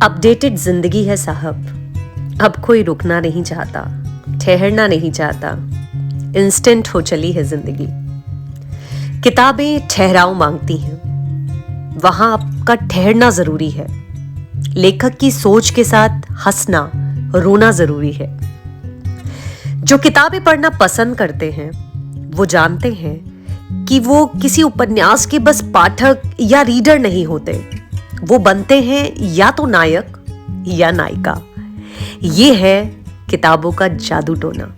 Updated जिंदगी है साहब, अब कोई रुकना नहीं चाहता, ठहरना नहीं चाहता, इंस्टेंट हो चली है जिंदगी। किताबें ठहराव मांगती हैं, वहां आपका ठहरना जरूरी है। लेखक की सोच के साथ हंसना रोना जरूरी है। जो किताबें पढ़ना पसंद करते हैं वो जानते हैं कि वो किसी उपन्यास के बस पाठक या रीडर नहीं होते, वो बनते हैं या तो नायक या नायिका। ये है किताबों का जादू टोना।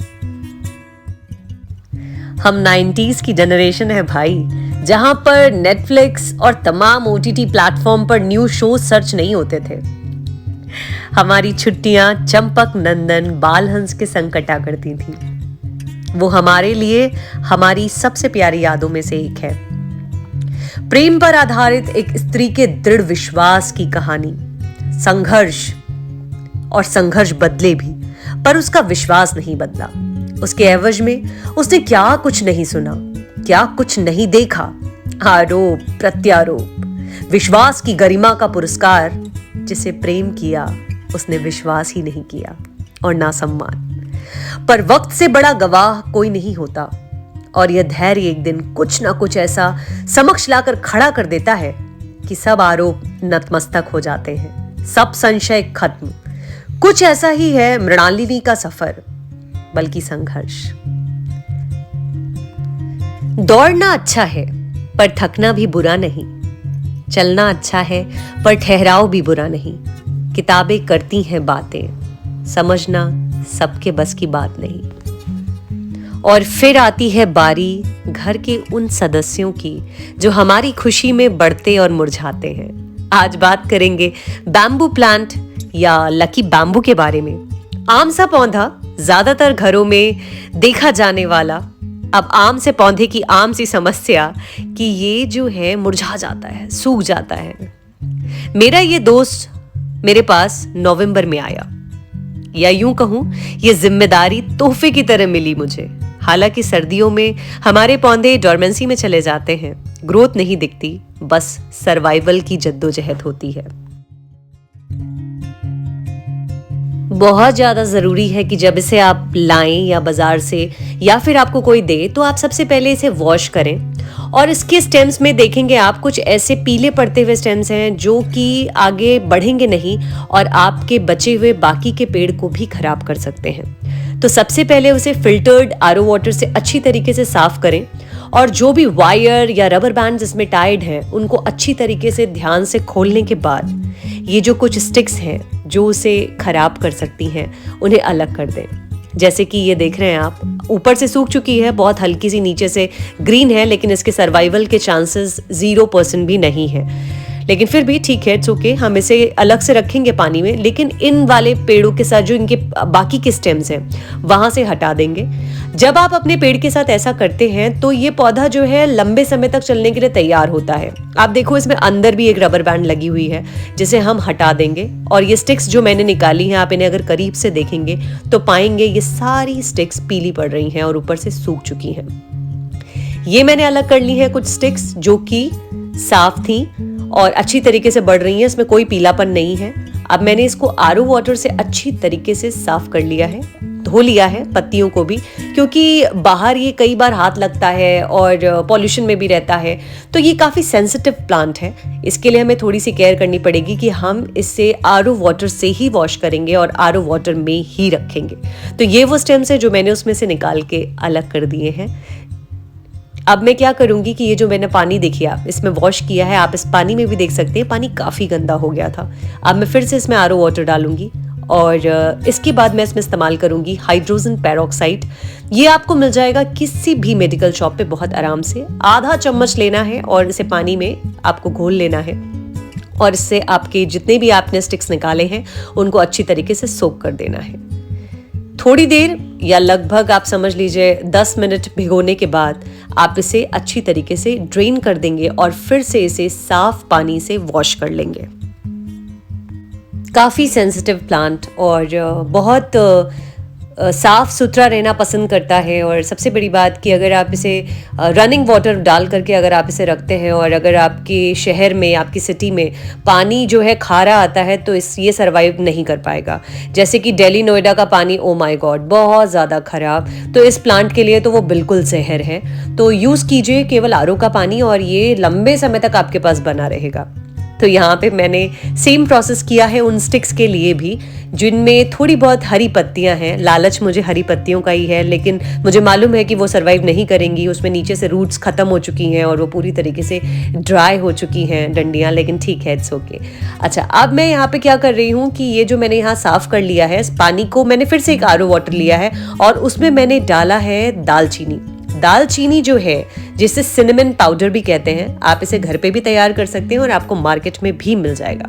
हम 90s की जनरेशन है भाई, जहां पर नेटफ्लिक्स और तमाम OTT प्लेटफॉर्म पर न्यू शो सर्च नहीं होते थे। हमारी छुट्टियां चंपक नंदन बालहंस के संग कटा करती थी। वो हमारे लिए हमारी सबसे प्यारी यादों में से एक है। प्रेम पर आधारित एक स्त्री के दृढ़ विश्वास की कहानी। संघर्ष बदले भी, पर उसका विश्वास नहीं बदला। उसके एवज में उसने क्या कुछ नहीं सुना, क्या कुछ नहीं देखा। आरोप प्रत्यारोप, विश्वास की गरिमा का पुरस्कार। जिसे प्रेम किया उसने विश्वास ही नहीं किया, और ना सम्मान। पर वक्त से बड़ा गवाह कोई नहीं होता, और यह धैर्य एक दिन कुछ ना कुछ ऐसा समक्ष लाकर खड़ा कर देता है कि सब आरोप नतमस्तक हो जाते हैं, सब संशय खत्म। कुछ ऐसा ही है मृणालिनी का सफर, बल्कि संघर्ष। दौड़ना अच्छा है पर थकना भी बुरा नहीं। चलना अच्छा है पर ठहराव भी बुरा नहीं। किताबें करती हैं बातें, समझना सबके बस की बात नहीं। और फिर आती है बारी घर के उन सदस्यों की जो हमारी खुशी में बढ़ते और मुरझाते हैं। आज बात करेंगे बैम्बू प्लांट या लकी बैम्बू के बारे में। आम सा पौधा, ज्यादातर घरों में देखा जाने वाला। अब आम से पौधे की आम सी समस्या कि ये जो है मुरझा जाता है, सूख जाता है। मेरा ये दोस्त मेरे पास नवंबर में आया, या यूं कहूं ये जिम्मेदारी तोहफे की तरह मिली मुझे। हालांकि सर्दियों में हमारे पौधे डोरमेंसी में चले जाते हैं, ग्रोथ नहीं दिखती, बस सर्वाइवल की जद्दोजहद होती है। बहुत ज्यादा जरूरी है कि जब इसे आप लाएं या बाजार से या फिर आपको कोई दे, तो आप सबसे पहले इसे वॉश करें। और इसके स्टेम्स में देखेंगे आप कुछ ऐसे पीले पड़ते हुए स्टेम्स हैं जो कि आगे बढ़ेंगे नहीं और आपके बचे हुए बाकी के पेड़ को भी खराब कर सकते हैं। तो सबसे पहले उसे फिल्टर्ड RO वाटर से अच्छी तरीके से साफ करें, और जो भी वायर या रबर बैंड इसमें टाइड हैं उनको अच्छी तरीके से ध्यान से खोलने के बाद ये जो कुछ स्टिक्स हैं जो उसे खराब कर सकती हैं उन्हें अलग कर दें। जैसे कि ये देख रहे हैं आप, ऊपर से सूख चुकी है, बहुत हल्की सी नीचे से ग्रीन है, लेकिन इसके सर्वाइवल के चांसेस 0% भी नहीं है। लेकिन फिर भी ठीक है, इट्स ओके, हम इसे अलग से रखेंगे पानी में। लेकिन इन वाले पेड़ों के साथ जो इनके बाकी के स्टेम्स हैं वहां से हटा देंगे। जब आप अपने पेड़ के साथ ऐसा करते हैं तो ये पौधा जो है लंबे समय तक चलने के लिए तैयार होता है। आप देखो इसमें अंदर भी एक रबर बैंड लगी हुई है जिसे हम हटा देंगे। और ये स्टिक्स जो मैंने निकाली हैं, आप इन्हें अगर करीब से देखेंगे तो पाएंगे ये सारी स्टिक्स पीली पड़ रही हैं और ऊपर से सूख चुकी हैं। ये मैंने अलग कर ली है कुछ स्टिक्स जो कि साफ थी और अच्छी तरीके से बढ़ रही हैं, इसमें कोई पीलापन नहीं है। अब मैंने इसको RO वाटर से अच्छी तरीके से साफ कर लिया है, धो लिया है पत्तियों को भी, क्योंकि बाहर ये कई बार हाथ लगता है और पॉल्यूशन में भी रहता है। तो ये काफ़ी सेंसिटिव प्लांट है, इसके लिए हमें थोड़ी सी केयर करनी पड़ेगी कि हम इससे RO वाटर से ही वॉश करेंगे और RO वाटर में ही रखेंगे। तो ये वो स्टेम्स है जो मैंने उसमें से निकाल के अलग कर दिए हैं। अब मैं क्या करूंगी कि ये जो मैंने पानी देखिए आप इसमें वॉश किया है, आप इस पानी में भी देख सकते हैं पानी काफ़ी गंदा हो गया था। अब मैं फिर से इसमें RO वाटर डालूंगी और इसके बाद मैं इसमें इस्तेमाल करूंगी हाइड्रोजन पेरोक्साइड। ये आपको मिल जाएगा किसी भी मेडिकल शॉप पे बहुत आराम से। आधा चम्मच लेना है और इसे पानी में आपको घोल लेना है, और इससे आपके जितने भी आपने स्टिक्स निकाले हैं उनको अच्छी तरीके से सोक कर देना है। थोड़ी देर या लगभग आप समझ लीजिए 10 मिनट भिगोने के बाद आप इसे अच्छी तरीके से ड्रेन कर देंगे और फिर से इसे साफ पानी से वॉश कर लेंगे। काफ़ी सेंसिटिव प्लांट और बहुत साफ़ सुथरा रहना पसंद करता है। और सबसे बड़ी बात कि अगर आप इसे रनिंग वाटर डाल करके अगर आप इसे रखते हैं और अगर आपके शहर में, आपकी सिटी में पानी जो है खारा आता है तो ये सर्वाइव नहीं कर पाएगा। जैसे कि दिल्ली नोएडा का पानी, ओ माय गॉड, बहुत ज़्यादा ख़राब। तो इस प्लांट के लिए तो वो बिल्कुल जहर है। तो यूज़ कीजिए केवल आरओ का पानी और ये लंबे समय तक आपके पास बना रहेगा। तो यहाँ पे मैंने सेम प्रोसेस किया है उन स्टिक्स के लिए भी जिनमें थोड़ी बहुत हरी पत्तियाँ हैं। लालच मुझे हरी पत्तियों का ही है, लेकिन मुझे मालूम है कि वो सर्वाइव नहीं करेंगी। उसमें नीचे से रूट्स ख़त्म हो चुकी हैं और वो पूरी तरीके से ड्राई हो चुकी हैं डंडियाँ, लेकिन ठीक है, इट्स ओके। अच्छा, अब मैं यहाँ पे क्या कर रही हूँ कि ये जो मैंने यहाँ साफ़ कर लिया है, इस पानी को मैंने फिर से एक आरओ वाटर लिया है और उसमें मैंने डाला है दालचीनी। दालचीनी जो है, जिसे सिनेमन पाउडर भी कहते हैं, आप इसे घर पे भी तैयार कर सकते हैं और आपको मार्केट में भी मिल जाएगा।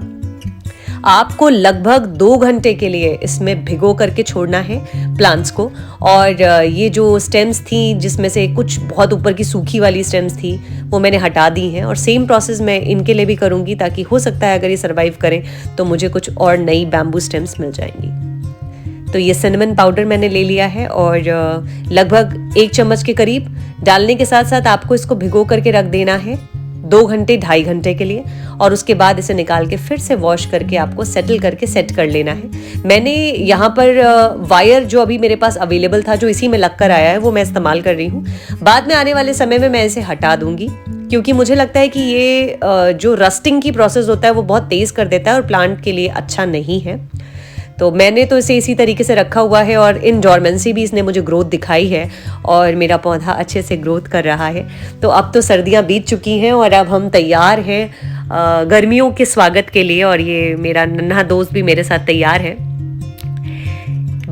आपको लगभग 2 घंटे के लिए इसमें भिगो करके छोड़ना है प्लांट्स को। और ये जो स्टेम्स थी, जिसमें से कुछ बहुत ऊपर की सूखी वाली स्टेम्स थी, वो मैंने हटा दी हैं। और सेम प्रोसेस मैं इनके लिए भी करूँगी, ताकि हो सकता है अगर ये सर्वाइव करें तो मुझे कुछ और नई बैम्बू स्टेम्स मिल जाएंगी। तो ये सिनेमन पाउडर मैंने ले लिया है और लगभग 1 चम्मच के करीब डालने के साथ साथ आपको इसको भिगो करके रख देना है 2 घंटे 2.5 घंटे के लिए। और उसके बाद इसे निकाल के फिर से वॉश करके आपको सेटल करके सेट कर लेना है। मैंने यहाँ पर वायर जो अभी मेरे पास अवेलेबल था, जो इसी में लग कर आया है, वो मैं इस्तेमाल कर रही हूँ। बाद में आने वाले समय में मैं इसे हटा दूंगी, क्योंकि मुझे लगता है कि ये जो रस्टिंग की प्रोसेस होता है वो बहुत तेज़ कर देता है और प्लांट के लिए अच्छा नहीं है। तो मैंने तो इसे इसी तरीके से रखा हुआ है और इन डोरमेंसी भी इसने मुझे ग्रोथ दिखाई है और मेरा पौधा अच्छे से ग्रोथ कर रहा है। तो अब तो सर्दियां बीत चुकी हैं और अब हम तैयार हैं गर्मियों के स्वागत के लिए। और ये मेरा नन्हा दोस्त भी मेरे साथ तैयार है।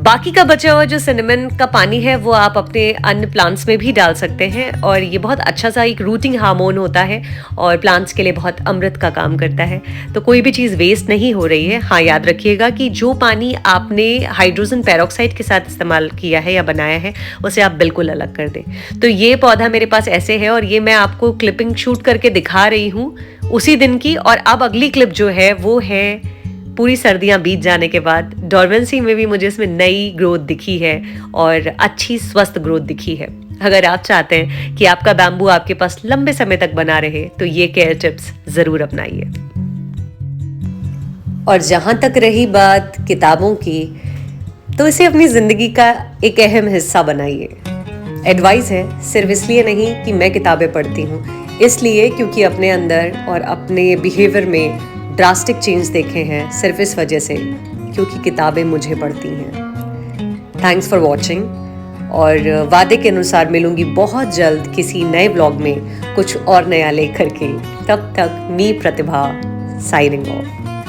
बाकी का बचा हुआ जो सिनेमन का पानी है वो आप अपने अन्य प्लांट्स में भी डाल सकते हैं और ये बहुत अच्छा सा एक रूटिंग हार्मोन होता है और प्लांट्स के लिए बहुत अमृत का काम करता है। तो कोई भी चीज़ वेस्ट नहीं हो रही है। हाँ, याद रखिएगा कि जो पानी आपने हाइड्रोजन पेरोक्साइड के साथ इस्तेमाल किया है या बनाया है, उसे आप बिल्कुल अलग कर दें। तो ये पौधा मेरे पास ऐसे है और ये मैं आपको क्लिपिंग शूट करके दिखा रही हूँ उसी दिन की। और अब अगली क्लिप जो है वो है पूरी सर्दियां बीत जाने के बाद। डोरमेंसी में भी मुझे इसमें नई ग्रोथ दिखी है और अच्छी स्वस्थ ग्रोथ दिखी है। अगर आप चाहते हैं कि आपका बैम्बू आपके पास लंबे समय तक बना रहे तो ये केयर टिप्स ज़रूर अपनाइए। और जहाँ तक रही बात किताबों की, तो इसे अपनी ज़िंदगी का एक अहम हिस्सा बनाइए। एडवाइस है, सिर्फ इसलिए नहीं कि मैं किताबें पढ़ती हूँ, इसलिए क्योंकि अपने अंदर और अपने बिहेवियर में ड्रास्टिक चेंज देखे हैं, सिर्फ इस वजह से क्योंकि किताबें मुझे पढ़ती हैं। थैंक्स फॉर वॉचिंग और वादे के अनुसार मिलूंगी बहुत जल्द किसी नए ब्लॉग में कुछ और नया लेकर के। तब तक मी प्रतिभा साइनिंग ऑफ।